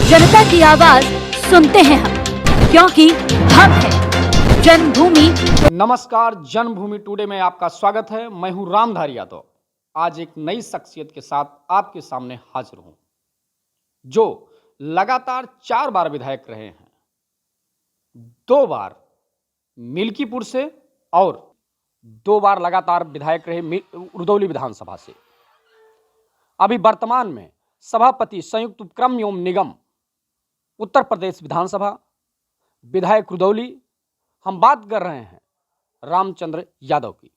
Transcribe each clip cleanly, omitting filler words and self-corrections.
जनता की आवाज सुनते हैं हम, क्योंकि हम हैं जन्मभूमि। नमस्कार, जन्मभूमि टुडे में आपका स्वागत है। मैं हूं रामधारी यादव। आज एक नई शख्सियत के साथ आपके सामने हाजिर हूं, जो लगातार 4 बार विधायक रहे हैं। 2 बार मिल्कीपुर से और 2 बार लगातार विधायक रहे रुदौली विधानसभा से। अभी वर्तमान में सभापति संयुक्त उपक्रम एवं निगम उत्तर प्रदेश विधानसभा, विधायक रुदौली। हम बात कर रहे हैं रामचंद्र यादव की।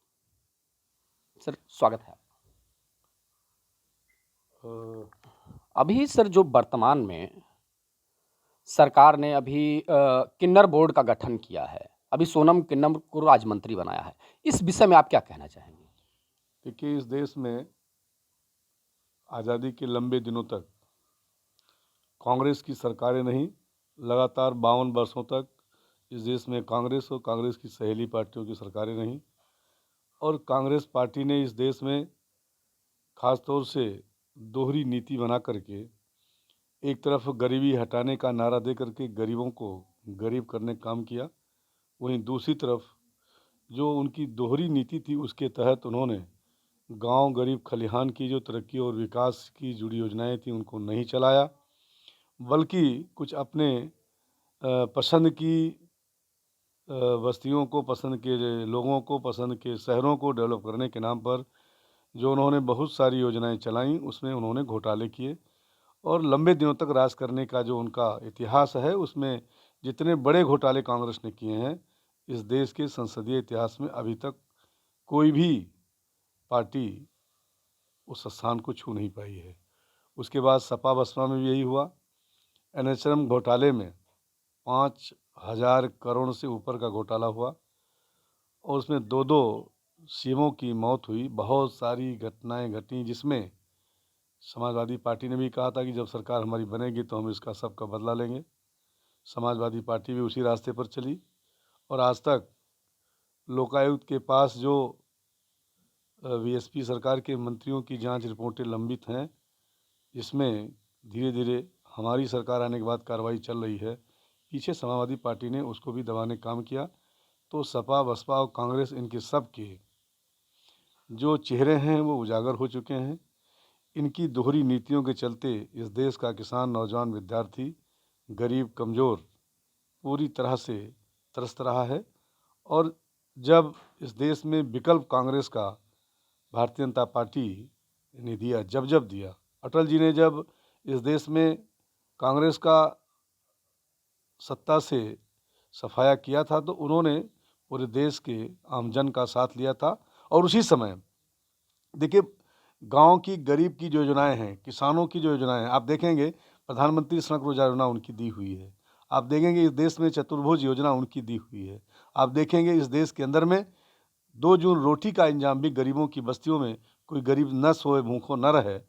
सर, स्वागत है। अभी सर, जो वर्तमान में सरकार ने अभी किन्नर बोर्ड का गठन किया है, अभी सोनम किन्नर को राज्य मंत्री बनाया है, इस विषय में आप क्या कहना चाहेंगे? देखिए, इस देश में आज़ादी के लंबे दिनों तक कांग्रेस की सरकारें नहीं, लगातार 52 वर्षों तक इस देश में कांग्रेस और कांग्रेस की सहेली पार्टियों की सरकारें रहीं। और कांग्रेस पार्टी ने इस देश में ख़ास तौर से दोहरी नीति बना करके एक तरफ गरीबी हटाने का नारा दे करके गरीबों को गरीब करने का काम किया, वहीं दूसरी तरफ जो उनकी दोहरी नीति थी उसके तहत उन्होंने गांव गरीब खलिहान की जो तरक्की और विकास की जुड़ी योजनाएं थी उनको नहीं चलाया, बल्कि कुछ अपने पसंद की बस्तियों को, पसंद के लोगों को, पसंद के शहरों को डेवलप करने के नाम पर जो उन्होंने बहुत सारी योजनाएं चलाईं, उसमें उन्होंने घोटाले किए। और लंबे दिनों तक राज करने का जो उनका इतिहास है, उसमें जितने बड़े घोटाले कांग्रेस ने किए हैं, इस देश के संसदीय इतिहास में अभी तक कोई भी पार्टी उस स्थान को छू नहीं पाई है। उसके बाद सपा बसपा में भी यही हुआ। एनएचएम घोटाले में 5,000 करोड़ से ऊपर का घोटाला हुआ और उसमें 2-2 सीएमओ की मौत हुई। बहुत सारी घटनाएं घटी, जिसमें समाजवादी पार्टी ने भी कहा था कि जब सरकार हमारी बनेगी तो हम इसका सबका बदला लेंगे। समाजवादी पार्टी भी उसी रास्ते पर चली और आज तक लोकायुक्त के पास जो बीएसपी सरकार के मंत्रियों की जांच रिपोर्टें लंबित हैं, इसमें धीरे धीरे हमारी सरकार आने के बाद कार्रवाई चल रही है। पीछे समाजवादी पार्टी ने उसको भी दबाने का काम किया। तो सपा बसपा और कांग्रेस, इनके सब के जो चेहरे हैं वो उजागर हो चुके हैं। इनकी दोहरी नीतियों के चलते इस देश का किसान, नौजवान, विद्यार्थी, गरीब, कमज़ोर पूरी तरह से त्रस्त रहा है। और जब इस देश में विकल्प कांग्रेस का भारतीय जनता पार्टी ने दिया, जब दिया, अटल जी ने जब इस देश में कांग्रेस का सत्ता से सफाया किया था, तो उन्होंने पूरे देश के आमजन का साथ लिया था। और उसी समय देखिए, गांव की गरीब की जो योजनाएं हैं, किसानों की जो योजनाएं हैं, आप देखेंगे प्रधानमंत्री श्रम रोजगार योजना उनकी दी हुई है। आप देखेंगे इस देश में चतुर्भुज योजना उनकी दी हुई है। आप देखेंगे इस देश के अंदर में 2 जून रोटी का इंतजाम भी गरीबों की बस्तियों में, कोई गरीब न सोए, भूखों न रहे,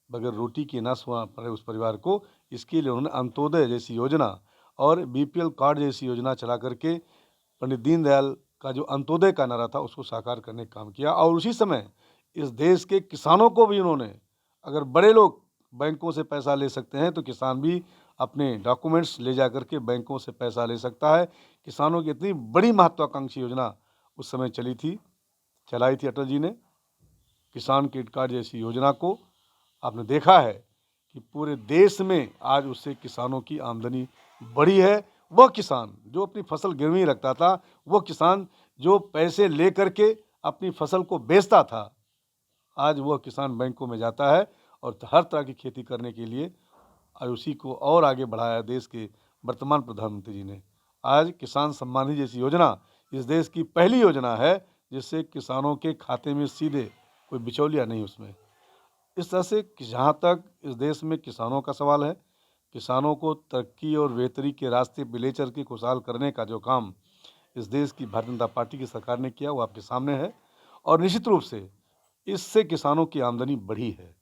बगैर रोटी के ना सोना पड़े उस परिवार को, इसके लिए उन्होंने अंत्योदय जैसी योजना और बीपीएल कार्ड जैसी योजना चला करके पंडित दीनदयाल का जो अंत्योदय का नारा था उसको साकार करने का काम किया। और उसी समय इस देश के किसानों को भी उन्होंने, अगर बड़े लोग बैंकों से पैसा ले सकते हैं तो किसान भी अपने डॉक्यूमेंट्स ले जा करके बैंकों से पैसा ले सकता है। किसानों की इतनी बड़ी महत्वाकांक्षी योजना उस समय चलाई थी अटल जी ने, किसान क्रेडिट कार्ड जैसी योजना को। आपने देखा है कि पूरे देश में आज उससे किसानों की आमदनी बढ़ी है। वह किसान जो अपनी फसल गिरवी रखता था, वह किसान जो पैसे ले करके अपनी फसल को बेचता था, आज वह किसान बैंकों में जाता है और हर तरह की खेती करने के लिए उसी को और आगे बढ़ाया देश के वर्तमान प्रधानमंत्री जी ने। आज किसान सम्मान निधि जैसी योजना इस देश की पहली योजना है जिससे किसानों के खाते में सीधे, कोई बिचौलिया नहीं उसमें। इस तरह से जहाँ तक इस देश में किसानों का सवाल है, किसानों को तरक्की और बेहतरी के रास्ते पे ले चल के खुशहाल करने का जो काम इस देश की भारतीय जनता पार्टी की सरकार ने किया, वो आपके सामने है। और निश्चित रूप से इससे किसानों की आमदनी बढ़ी है।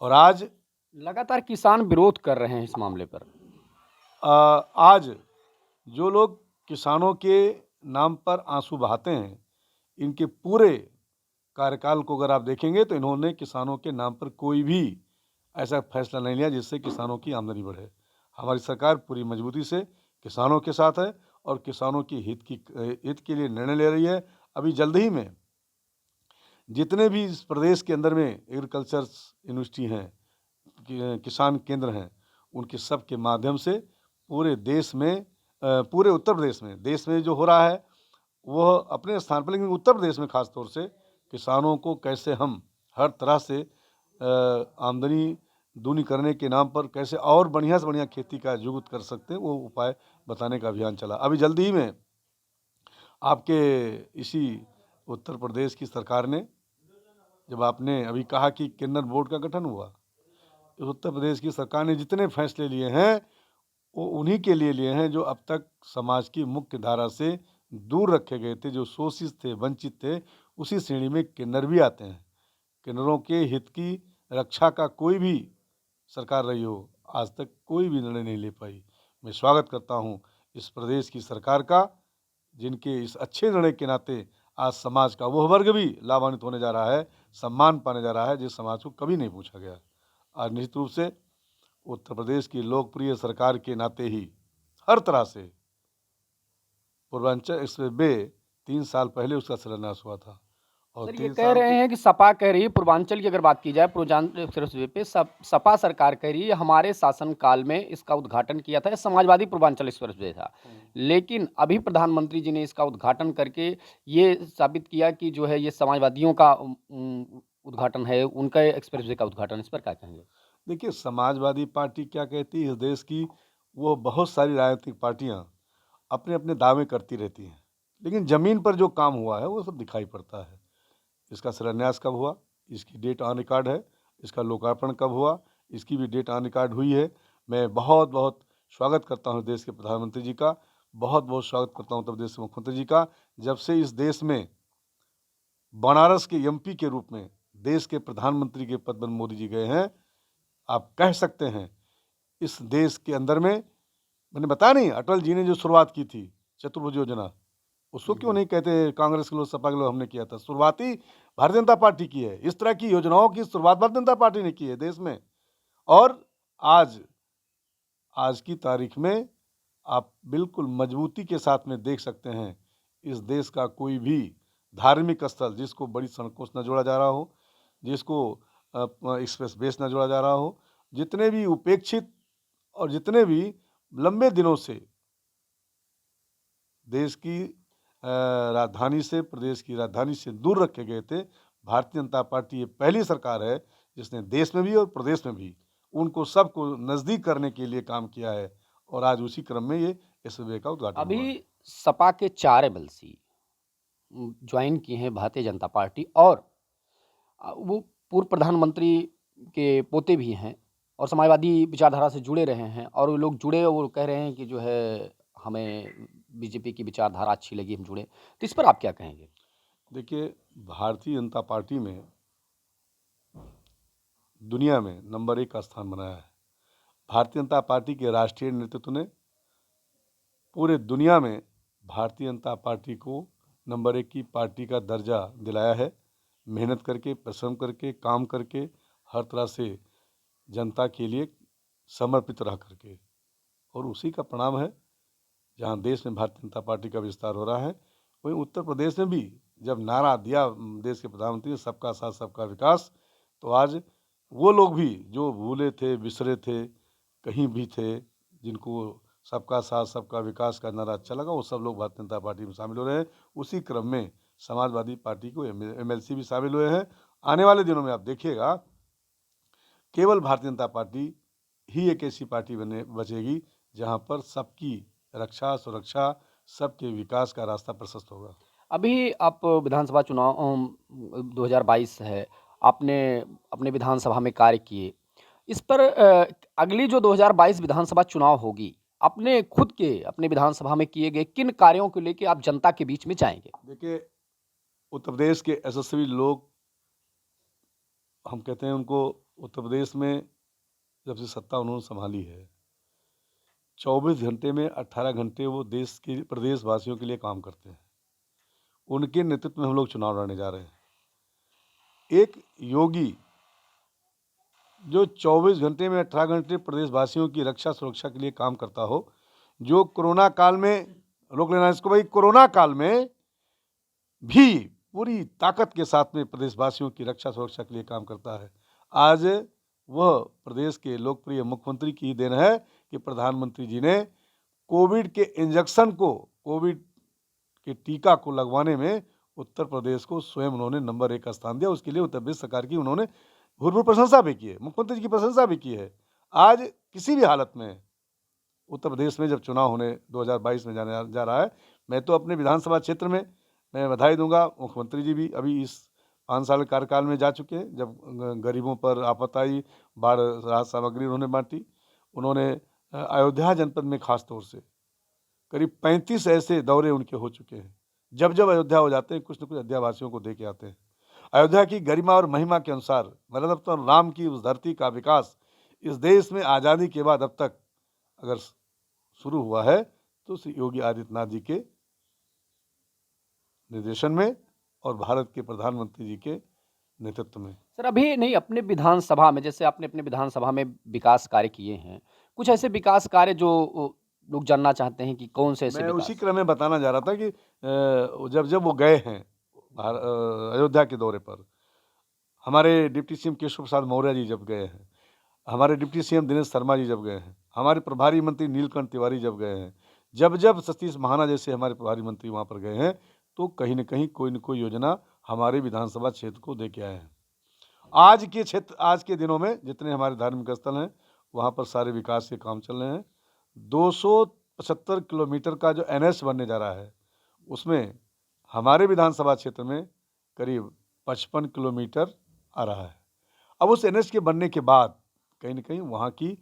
और आज लगातार किसान विरोध कर रहे हैं इस मामले पर। आज जो लोग किसानों के नाम पर आंसू बहाते हैं, इनके पूरे कार्यकाल को अगर आप देखेंगे तो इन्होंने किसानों के नाम पर कोई भी ऐसा फैसला नहीं लिया जिससे किसानों की आमदनी बढ़े। हमारी सरकार पूरी मजबूती से किसानों के साथ है और किसानों की हित के लिए निर्णय ले रही है। अभी जल्द ही में जितने भी इस प्रदेश के अंदर में एग्रीकल्चर यूनिवर्सिटी हैं, किसान केंद्र हैं, उनके सब के माध्यम से पूरे देश में पूरे उत्तर प्रदेश में, देश में जो हो रहा है वह अपने स्थान पर, लेकिन उत्तर प्रदेश में खास तौर से किसानों को कैसे हम हर तरह से आमदनी दूनी करने के नाम पर कैसे और बढ़िया से बढ़िया खेती का जुगुत कर सकते हैं, वो उपाय बताने का अभियान चला। अभी जल्दी ही में आपके इसी उत्तर प्रदेश की सरकार ने, जब आपने अभी कहा कि किन्नर बोर्ड का गठन हुआ, उत्तर प्रदेश की सरकार ने जितने फैसले लिए हैं वो उन्हीं के लिए लिए हैं जो अब तक समाज की मुख्य धारा से दूर रखे गए थे, जो शोषित थे, वंचित थे। उसी श्रेणी में किन्नर भी आते हैं। किन्नरों के हित की रक्षा का कोई भी सरकार रही हो, आज तक कोई भी निर्णय नहीं ले पाई। मैं स्वागत करता हूं इस प्रदेश की सरकार का, जिनके इस अच्छे निर्णय के नाते आज समाज का वह वर्ग भी लाभान्वित होने जा रहा है, सम्मान पाने जा रहा है, जिस समाज को कभी नहीं पूछा गया। आज निश्चित रूप से उत्तर प्रदेश की लोकप्रिय सरकार के नाते ही हर तरह से पूर्वांचल एक्सप्रेस वे 3 साल पहले उसका शिलान्यास हुआ था और सर, ये 3 कह साल रहे हैं कि सपा कह रही है, पूर्वांचल की अगर बात की जाए, पूर्वांचल एक्सप्रेसवे पे सपा सरकार कह रही है हमारे शासन काल में इसका उद्घाटन किया था, समाजवादी पूर्वांचल एक्सप्रेसवे था। लेकिन अभी प्रधानमंत्री जी ने इसका उद्घाटन करके ये साबित किया कि जो है ये समाजवादियों का उद्घाटन है, उनका एक्सप्रेसवे का उद्घाटन। इस पर क्या कहेंगे? देखिए, समाजवादी पार्टी क्या कहती है इस देश की, वो बहुत सारी राजनीतिक पार्टियां अपने अपने दावे करती रहती हैं, लेकिन ज़मीन पर जो काम हुआ है वो सब दिखाई पड़ता है। इसका शिलान्यास कब हुआ, इसकी डेट ऑन रिकॉर्ड है। इसका लोकार्पण कब हुआ, इसकी भी डेट ऑन रिकॉर्ड हुई है। मैं बहुत बहुत स्वागत करता हूँ देश के प्रधानमंत्री जी का, बहुत बहुत स्वागत करता हूँ उत्तर प्रदेश के मुख्यमंत्री जी का। जब से इस देश में बनारस के एमपी के रूप में देश के प्रधानमंत्री के पद पर मोदी जी गए हैं, आप कह सकते हैं इस देश के अंदर में, मैंने बताया नहीं, अटल जी ने जो शुरुआत की थी चतुर्भुज योजना, उसको क्यों नहीं कहते कांग्रेस के लोग, सपा के लोग, हमने किया था। शुरुआती भारतीय जनता पार्टी की है। इस तरह की योजनाओं की शुरुआत भारतीय जनता पार्टी ने की है देश में। और आज की तारीख में आप बिल्कुल मजबूती के साथ में देख सकते हैं, इस देश का कोई भी धार्मिक स्थल जिसको बड़ी सड़कों से न जोड़ा जा रहा हो, जिसको एक्सप्रेस वे से न जोड़ा जा रहा हो, जितने भी उपेक्षित और जितने भी लंबे दिनों से देश की राजधानी से, प्रदेश की राजधानी से दूर रखे गए थे, भारतीय जनता पार्टी ये पहली सरकार है जिसने देश में भी और प्रदेश में भी उनको सबको नज़दीक करने के लिए काम किया है। और आज उसी क्रम में ये एक्सप्रेसवे का उद्घाटन हुआ है। अभी सपा के 4 एमएलसी ज्वाइन किए हैं भारतीय जनता पार्टी, और वो पूर्व प्रधानमंत्री के पोते भी हैं और समाजवादी विचारधारा से जुड़े रहे हैं, और वो लोग जुड़े, वो कह रहे हैं कि जो है हमें बीजेपी की विचारधारा अच्छी लगी, हम जुड़े। तो इस पर आप क्या कहेंगे? देखिए, भारतीय जनता पार्टी में दुनिया में नंबर 1 का स्थान बनाया है। भारतीय जनता पार्टी के राष्ट्रीय नेतृत्व ने पूरे दुनिया में भारतीय जनता पार्टी को नंबर 1 की पार्टी का दर्जा दिलाया है। मेहनत करके, परिश्रम करके, काम करके, हर तरह से जनता के लिए समर्पित रह करके, और उसी का परिणाम है जहां देश में भारतीय जनता पार्टी का विस्तार हो रहा है। वहीं उत्तर प्रदेश में भी जब नारा दिया देश के प्रधानमंत्री ने, सबका साथ सबका विकास, तो आज वो लोग भी जो भूले थे, बिसरे थे, कहीं भी थे, जिनको सबका साथ सबका विकास का नारा अच्छा लगा, वो सब लोग भारतीय जनता पार्टी में शामिल हो रहे हैं। उसी क्रम में समाजवादी पार्टी को एमएलसी भी शामिल हुए हैं। आने वाले दिनों में आप देखिएगा, केवल भारतीय जनता पार्टी ही एक ऐसी पार्टी बचेगी जहां पर सबकी रक्षा, सुरक्षा, सबके विकास का रास्ता प्रशस्त होगा। अभी आप विधानसभा चुनाव 2022 है, आपने अपने विधानसभा में कार्य किए। इस पर अगली जो 2022 विधानसभा चुनाव होगी, अपने खुद के अपने विधानसभा में किए गए किन कार्यों को लेके आप जनता के बीच में जाएंगे? देखिए, उत्तर प्रदेश के यशस्वी लोग, हम कहते हैं उनको, उत्तर प्रदेश में जब से सत्ता उन्होंने संभाली है, 24 घंटे में 18 घंटे वो देश के प्रदेशवासियों के लिए काम करते हैं। उनके नेतृत्व में हम लोग चुनाव लड़ने जा रहे हैं। एक योगी जो 24 घंटे में 18 घंटे प्रदेशवासियों की रक्षा सुरक्षा के लिए काम करता हो, जो कोरोना काल में, रोक लेना इसको भाई, कोरोना काल में भी पूरी ताकत के साथ में प्रदेशवासियों की रक्षा सुरक्षा के लिए काम करता है। आज वह प्रदेश के लोकप्रिय मुख्यमंत्री की देन है कि प्रधानमंत्री जी ने कोविड के इंजेक्शन को, कोविड के टीका को लगवाने में उत्तर प्रदेश को स्वयं उन्होंने नंबर 1 का स्थान दिया। उसके लिए उत्तर प्रदेश सरकार की उन्होंने भरपूर प्रशंसा भी की है, मुख्यमंत्री जी की प्रशंसा भी की है। आज किसी भी हालत में उत्तर प्रदेश में जब चुनाव होने 2022 में जाने जा रहा है, मैं तो अपने विधानसभा क्षेत्र में मैं बधाई दूंगा। मुख्यमंत्री जी भी अभी इस 5 साल के कार्यकाल में जा चुके हैं, जब गरीबों पर आफत आई, बाढ़ राहत सामग्री उन्होंने बांटी। उन्होंने अयोध्या जनपद में खास तौर से करीब 35 ऐसे दौरे उनके हो चुके हैं। जब जब अयोध्या हो जाते हैं, कुछ न कुछ अयोध्यावासियों को दे के आते हैं। अयोध्या की गरिमा और महिमा के अनुसार मतलब तो राम की उस धरती का विकास इस देश में आज़ादी के बाद अब तक अगर शुरू हुआ है तो श्री योगी आदित्यनाथ जी के निर्देशन में और भारत के प्रधानमंत्री जी के नेतृत्व में। सर, अभी नहीं, अपने विधानसभा में, जैसे आपने अपने विधानसभा में विकास कार्य किए हैं, कुछ ऐसे विकास कार्य जो लोग जानना चाहते हैं कि कौन से ऐसे मैं विकास? उसी क्रम में बताना जा रहा था कि जब जब वो गए हैं अयोध्या के दौरे पर, हमारे डिप्टी सीएम केशव प्रसाद मौर्य जी जब गए हैं, हमारे डिप्टी सीएम दिनेश शर्मा जी जब गए हैं, हमारे प्रभारी मंत्री नीलकंठ तिवारी जब गए हैं, जब जब सतीश महाना जैसे हमारे प्रभारी मंत्री वहाँ पर गए हैं, तो कहीं न कहीं कोई न कोई योजना हमारे विधानसभा क्षेत्र को दे के आए हैं। आज के दिनों में जितने हमारे धार्मिक स्थल हैं, वहाँ पर सारे विकास के काम चल रहे हैं। 275 किलोमीटर का जो NH बनने जा रहा है, उसमें हमारे विधानसभा क्षेत्र में करीब 55 किलोमीटर आ रहा है। अब उस NH के बनने के बाद कहीं न कहीं वहाँ की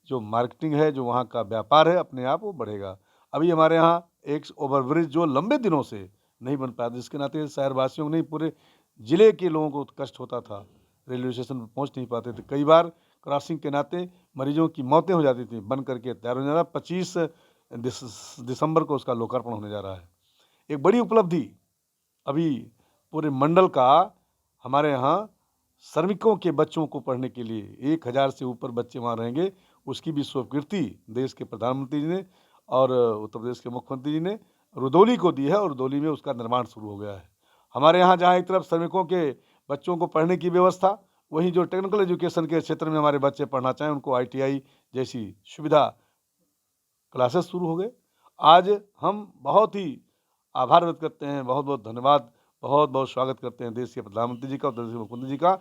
जो मार्केटिंग है, जो वहाँ का व्यापार है, अपने आप वो बढ़ेगा। अभी हमारे यहाँ एक ओवरब्रिज जो लंबे दिनों से नहीं बन पाया, जिसके नाते शहरवासियों को नहीं, पूरे जिले के लोगों को कष्ट होता था, रेलवे स्टेशन पर पहुँच नहीं पाते थे। कई बार क्रॉसिंग के नाते मरीजों की मौतें हो जाती थी। बन करके तैयार हो जा रहा, 25 दिसंबर को उसका लोकार्पण होने जा रहा है। एक बड़ी उपलब्धि अभी पूरे मंडल का हमारे यहाँ श्रमिकों के बच्चों को पढ़ने के लिए 1000 से ऊपर बच्चे वहाँ रहेंगे, उसकी भी स्वीकृति देश के प्रधानमंत्री जी ने और उत्तर प्रदेश के मुख्यमंत्री जी ने रुदौली को दी है और रुदौली में उसका निर्माण शुरू हो गया है। हमारे यहाँ जहाँ एक तरफ श्रमिकों के बच्चों को पढ़ने की व्यवस्था, वहीं जो टेक्निकल एजुकेशन के क्षेत्र में हमारे बच्चे पढ़ना चाहें, उनको ITI जैसी सुविधा क्लासेस शुरू हो गए। आज हम बहुत ही आभार व्यक्त करते हैं, बहुत बहुत धन्यवाद, बहुत बहुत स्वागत करते हैं देश के प्रधानमंत्री जी का और देश के मुख्यमंत्री जी का,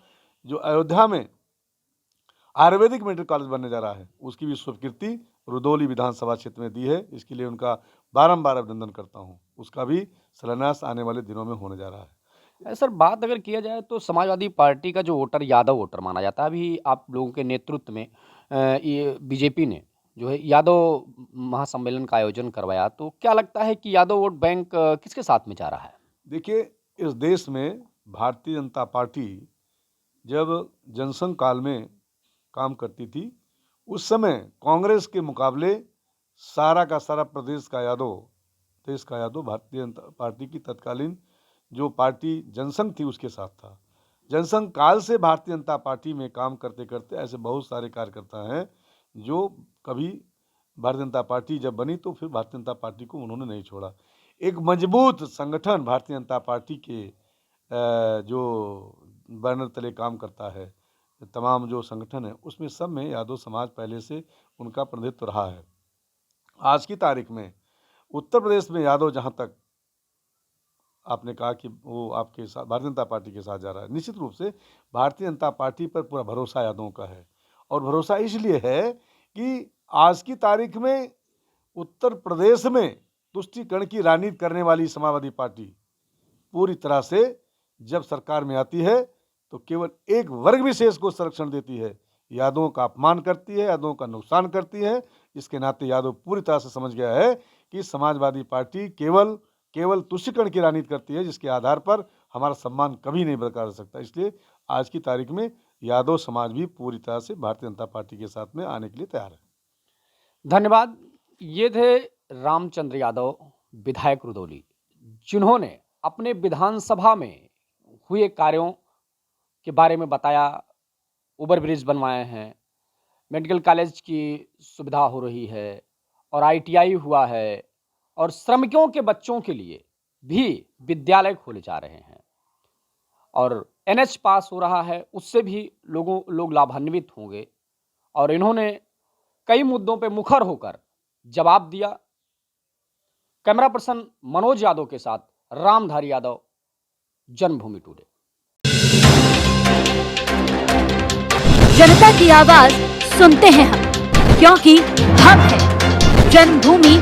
जो अयोध्या में आयुर्वेदिक मेडिकल कॉलेज बनने जा रहा है, उसकी भी स्वीकृति रुदौली विधानसभा क्षेत्र में दी है। इसके लिए उनका बारंबार अभिनंदन करता हूँ। उसका भी शिलान्यास आने वाले दिनों में होने जा रहा है। सर, बात अगर किया जाए तो समाजवादी पार्टी का जो वोटर यादव वोटर माना जाता है, अभी आप लोगों के नेतृत्व में ये बीजेपी ने जो है यादव महासम्मेलन का आयोजन करवाया, तो क्या लगता है कि यादव वोट बैंक किसके साथ में जा रहा है? देखिए, इस देश में भारतीय जनता पार्टी जब जनसंघ काल में काम करती थी, उस समय कांग्रेस के मुकाबले सारा का सारा देश का यादव भारतीय जनता पार्टी की तत्कालीन जो पार्टी जनसंघ थी उसके साथ था। जनसंघ काल से भारतीय जनता पार्टी में काम करते करते ऐसे बहुत सारे कार्यकर्ता हैं जो कभी भारतीय जनता पार्टी जब बनी तो फिर भारतीय जनता पार्टी को उन्होंने नहीं छोड़ा। एक मजबूत संगठन भारतीय जनता पार्टी के जो बैनर तले काम करता है, तमाम जो संगठन है, उसमें सब में यादव समाज पहले से उनका प्रतिनिधित्व रहा है। आज की तारीख में उत्तर प्रदेश में यादव, जहाँ तक आपने कहा कि वो आपके साथ भारतीय जनता पार्टी के साथ जा रहा है, निश्चित रूप से भारतीय जनता पार्टी पर पूरा भरोसा यादवों का है। और भरोसा इसलिए है कि आज की तारीख में उत्तर प्रदेश में तुष्टीकरण की राजनीति करने वाली समाजवादी पार्टी पूरी तरह से जब सरकार में आती है तो केवल एक वर्ग विशेष को संरक्षण देती है, यादवों का अपमान करती है, यादवों का नुकसान करती है। इसके नाते यादव पूरी तरह से समझ गया है कि समाजवादी पार्टी केवल तुष्टीकरण की राजनीति करती है, जिसके आधार पर हमारा सम्मान कभी नहीं बरकरार रह सकता। इसलिए आज की तारीख में यादव समाज भी पूरी तरह से भारतीय जनता पार्टी के साथ में आने के लिए तैयार है। धन्यवाद। ये थे रामचंद्र यादव, विधायक रुदौली, जिन्होंने अपने विधानसभा में हुए कार्यों के बारे में बताया, ओवरब्रिज बनवाए हैं, मेडिकल कॉलेज की सुविधा हो रही है और ITI हुआ है और श्रमिकों के बच्चों के लिए भी विद्यालय खोले जा रहे हैं और NH पास हो रहा है, उससे भी लोग लाभान्वित होंगे। और इन्होंने कई मुद्दों पे मुखर होकर जवाब दिया। कैमरा पर्सन मनोज यादव के साथ रामधारी यादव, जन्मभूमि टुडे। जनता की आवाज सुनते हैं हम, क्योंकि हम हैं जन्मभूमि